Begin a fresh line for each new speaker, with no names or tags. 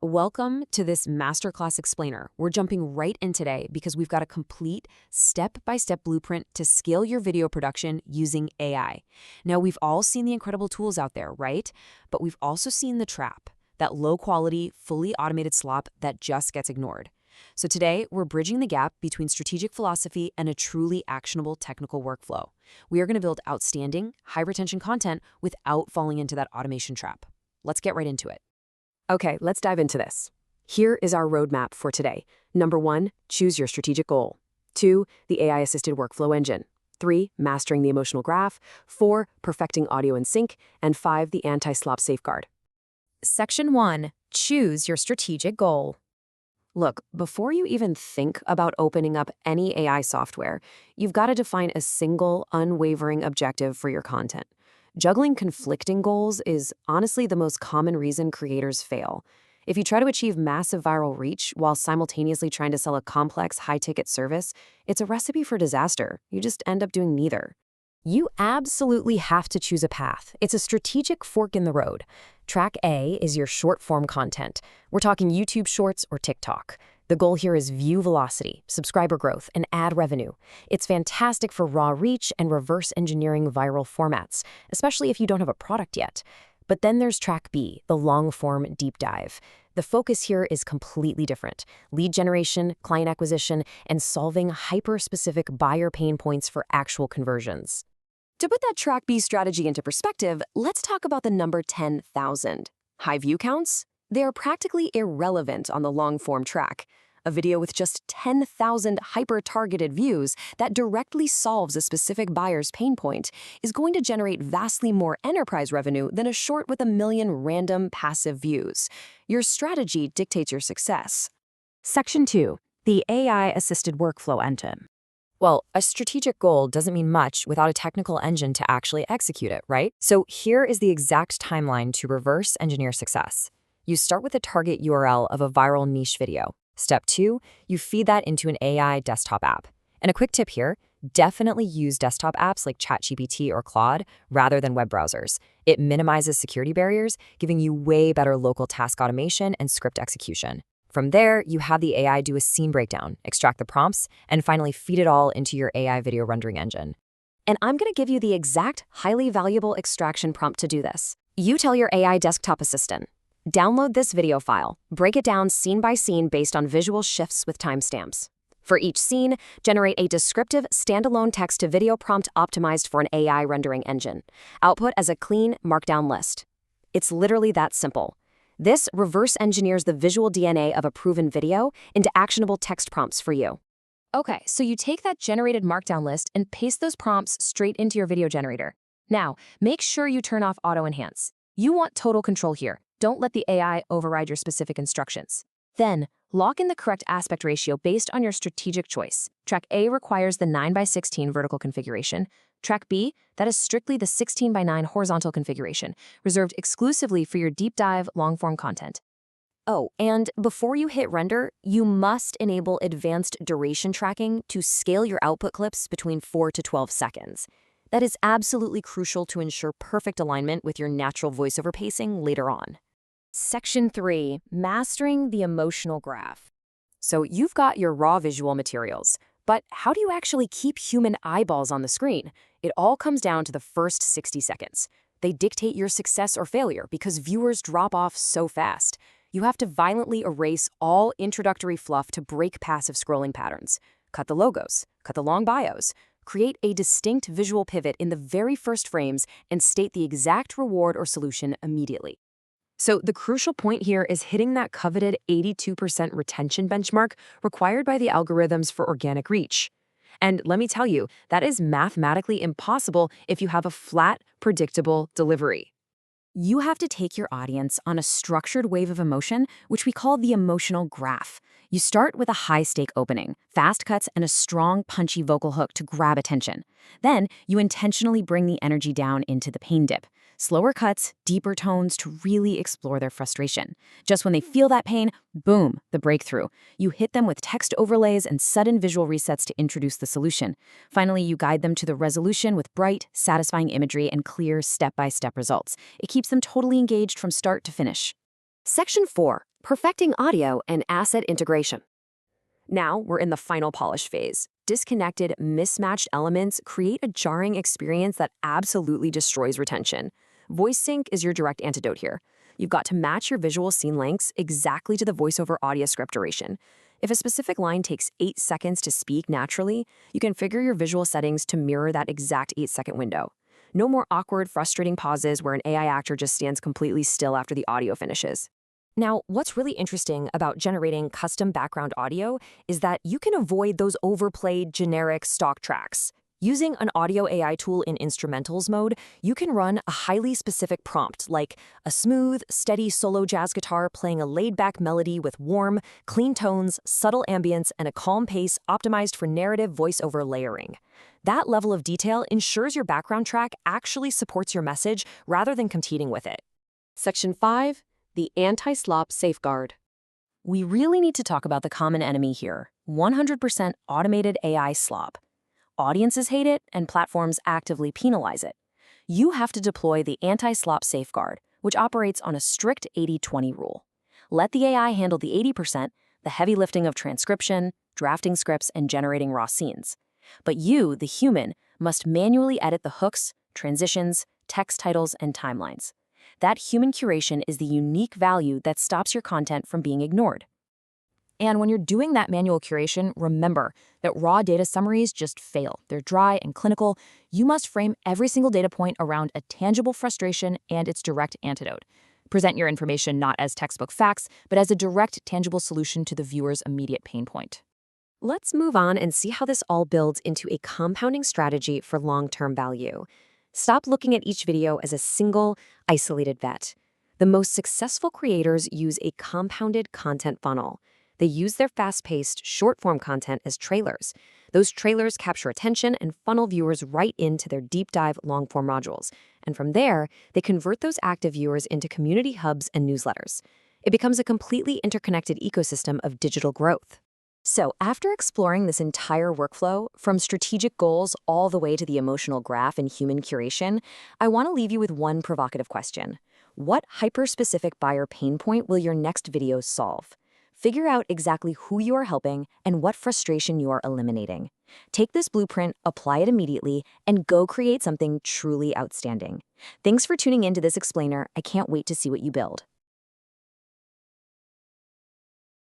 Welcome to this Masterclass Explainer. We're jumping right in today because we've got a complete step-by-step blueprint to scale your video production using AI. Now, we've all seen the incredible tools out there, right? But we've also seen the trap, that low-quality, fully automated slop that just gets ignored. So today, we're bridging the gap between strategic philosophy and a truly actionable technical workflow. We are going to build outstanding, high-retention content without falling into that automation trap. Let's get right into it. Okay, let's dive into this. Here is our roadmap for today. Number 1, choose your strategic goal. 2, the AI-assisted workflow engine. 3, mastering the emotional graph. 4, perfecting audio and sync. And 5, the anti-slop safeguard.
Section 1. Choose your strategic goal.
Look, before you even think about opening up any AI software, you've got to define a single, unwavering objective for your content. Juggling conflicting goals is honestly the most common reason creators fail. If you try to achieve massive viral reach while simultaneously trying to sell a complex, high-ticket service, it's a recipe for disaster. You just end up doing neither.
You absolutely have to choose a path. It's a strategic fork in the road. Track A is your short-form content. We're talking YouTube Shorts or TikTok. The goal here is view velocity, subscriber growth, and ad revenue. It's fantastic for raw reach and reverse engineering viral formats, especially if you don't have a product yet. But then there's track B, the long-form deep dive. The focus here is completely different. Lead generation, client acquisition, and solving hyper-specific buyer pain points for actual conversions.
To put that track B strategy into perspective, let's talk about the number 10,000. High view counts? They are practically irrelevant on the long-form track. A video with just 10,000 hyper-targeted views that directly solves a specific buyer's pain point is going to generate vastly more enterprise revenue than a short with 1 million random passive views. Your strategy dictates your success.
Section 2. The AI-assisted workflow engine. Well, a strategic goal doesn't mean much without a technical engine to actually execute it, right? So here is the exact timeline to reverse engineer success. You start with a target URL of a viral niche video. Step 2, you feed that into an AI desktop app. And a quick tip here, definitely use desktop apps like ChatGPT or Claude rather than web browsers. It minimizes security barriers, giving you way better local task automation and script execution. From there, you have the AI do a scene breakdown, extract the prompts, and finally feed it all into your AI video rendering engine.
And I'm going to give you the exact highly valuable extraction prompt to do this. You tell your AI desktop assistant, download this video file, break it down scene by scene based on visual shifts with timestamps. For each scene, generate a descriptive, standalone text-to-video prompt optimized for an AI rendering engine. Output as a clean, markdown list. It's literally that simple. This reverse engineers the visual DNA of a proven video into actionable text prompts for you. Okay, so you take that generated markdown list and paste those prompts straight into your video generator. Now, make sure you turn off Auto Enhance. You want total control here. Don't let the AI override your specific instructions. Then, lock in the correct aspect ratio based on your strategic choice. Track A requires the 9:16 vertical configuration. Track B, that is strictly the 16:9 horizontal configuration, reserved exclusively for your deep dive long-form content. Oh, and before you hit render, you must enable advanced duration tracking to scale your output clips between 4 to 12 seconds. That is absolutely crucial to ensure perfect alignment with your natural voiceover pacing later on.
Section 3. Mastering the emotional graph.
So you've got your raw visual materials, but how do you actually keep human eyeballs on the screen? It all comes down to the first 60 seconds. They dictate your success or failure because viewers drop off so fast. You have to violently erase all introductory fluff to break passive scrolling patterns. Cut the logos, cut the long bios, create a distinct visual pivot in the very first frames, and state the exact reward or solution immediately. So the crucial point here is hitting that coveted 82% retention benchmark required by the algorithms for organic reach. And let me tell you, that is mathematically impossible if you have a flat, predictable delivery. You have to take your audience on a structured wave of emotion, which we call the emotional graph. You start with a high-stake opening, fast cuts, and a strong, punchy vocal hook to grab attention. Then, you intentionally bring the energy down into the pain dip. Slower cuts, deeper tones to really explore their frustration. Just when they feel that pain, boom, the breakthrough. You hit them with text overlays and sudden visual resets to introduce the solution. Finally, you guide them to the resolution with bright, satisfying imagery and clear step-by-step results. It keeps them totally engaged from start to finish. Section 4. perfecting audio and asset integration. Now we're in the final polish phase. Disconnected, mismatched elements create a jarring experience that absolutely destroys retention. Voice sync is your direct antidote here. You've got to match your visual scene lengths exactly to the voiceover audio script duration. If a specific line takes 8 seconds to speak naturally, you can configure your visual settings to mirror that exact 8-second window. No more awkward, frustrating pauses where an AI actor just stands completely still after the audio finishes. Now, what's really interesting about generating custom background audio is that you can avoid those overplayed, generic stock tracks. Using an audio AI tool in instrumentals mode, you can run a highly specific prompt like a smooth, steady solo jazz guitar playing a laid-back melody with warm, clean tones, subtle ambience, and a calm pace optimized for narrative voiceover layering. That level of detail ensures your background track actually supports your message rather than competing with it. Section 5. The Anti-Slop Safeguard. We really need to talk about the common enemy here, 100% automated AI slop. Audiences hate it, and platforms actively penalize it. You have to deploy the anti-slop safeguard, which operates on a strict 80-20 rule. Let the AI handle the 80%, the heavy lifting of transcription, drafting scripts, and generating raw scenes. But you, the human, must manually edit the hooks, transitions, text titles, and timelines. That human curation is the unique value that stops your content from being ignored. And when you're doing that manual curation, remember that raw data summaries just fail. They're dry and clinical. You must frame every single data point around a tangible frustration and its direct antidote. Present your information not as textbook facts, but as a direct, tangible solution to the viewer's immediate pain point. Let's move on and see how this all builds into a compounding strategy for long-term value. Stop looking at each video as a single, isolated bet. The most successful creators use a compounded content funnel. They use their fast-paced, short-form content as trailers. Those trailers capture attention and funnel viewers right into their deep-dive long-form modules. And from there, they convert those active viewers into community hubs and newsletters. It becomes a completely interconnected ecosystem of digital growth. So, after exploring this entire workflow, from strategic goals all the way to the emotional graph and human curation, I want to leave you with one provocative question. What hyper-specific buyer pain point will your next video solve? Figure out exactly who you are helping and what frustration you are eliminating. Take this blueprint, apply it immediately, and go create something truly outstanding. Thanks for tuning in to this explainer. I can't wait to see what you build.